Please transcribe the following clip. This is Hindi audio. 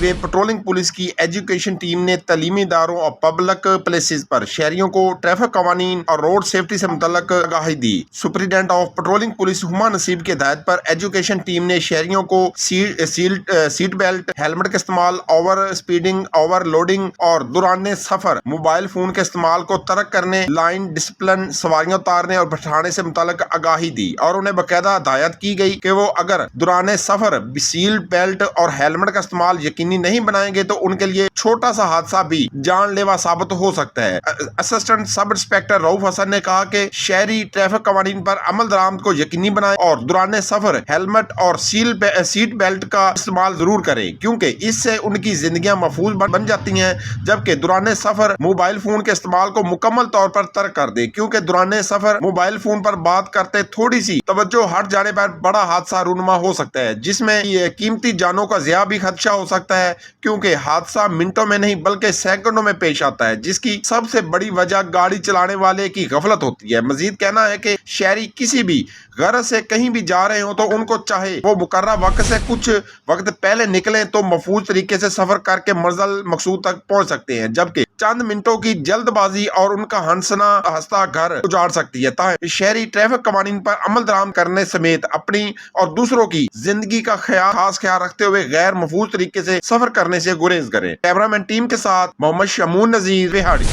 हाईवे पेट्रोलिंग पुलिस की एजुकेशन टीम ने तालीमी इदारों और पब्लिक प्लेसेस पर शहरियों को ट्रैफिक कवानीन और रोड सेफ्टी से मुतल्लक आगाही दी। Superintendent of patrolling police Huma Naseeb की हिदायत पर एजुकेशन टीम ने शहरियों को सीट बेल्ट, हेलमेट का इस्तेमाल, ओवर स्पीडिंग, ओवरलोडिंग और दौरान सफर मोबाइल फोन के इस्तेमाल को तर्क करने, लाइन डिसिप्लिन, सवारियां उतारने और बैठाने से मुतल्लक आगाही दी और उन्हें बाकायदा हिदायत की गई कि वो अगर दौरान सफर सीट बेल्ट और हेलमेट का इस्तेमाल यकीनी नहीं बनाएंगे तो उनके लिए छोटा सा हादसा भी जानलेवा साबित हो सकता है। Assistant sub inspector Rauf Hasan ने कहा कि शहरी ट्रैफिक कवानीन पर अमल दरामद को यकीनी बनाए और दौरान सफर हेलमेट और सीट बेल्ट का इस्तेमाल जरूर करें, क्योंकि इससे उनकी जिंदगियां महफूज बन जाती हैं। जबकि दौरान सफर मोबाइल फोन के इस्तेमाल को मुकम्मल तौर पर तर्क कर दे, क्योंकि दौरान सफर मोबाइल फोन पर बात करते थोड़ी सी तवज्जो हट जाने पर बड़ा हादसा रूनुमा हो सकता है, जिसमें कीमती जानों का ज़िया भी खदशा हो सकता है, क्योंकि हादसा मिनटों में नहीं बल्कि सेकंडों में पेश आता है, जिसकी सबसे बड़ी वजह गाड़ी चलाने वाले की गफलत होती है। मजीद कहना है कि शहरी किसी भी गरज से कहीं भी जा रहे हो तो उनको चाहे वो मुकर्रा वक्त से कुछ वक्त पहले निकले तो महफूज तरीके से सफर करके मंजिल मकसूद तक पहुंच सकते हैं, जबकि चंद मिनटों की जल्दबाजी और उनका हंसता घर उजाड़ सकती है। ताकि शहरी ट्रैफिक कवानीन पर अमल दरामद करने समेत अपनी और दूसरों की जिंदगी का खास ख्याल रखते हुए गैर महफूज तरीके से सफर करने से गुरेज करें। कैमरामैन टीम के साथ मोहम्मद शमून नजीर, रेहाड़ी।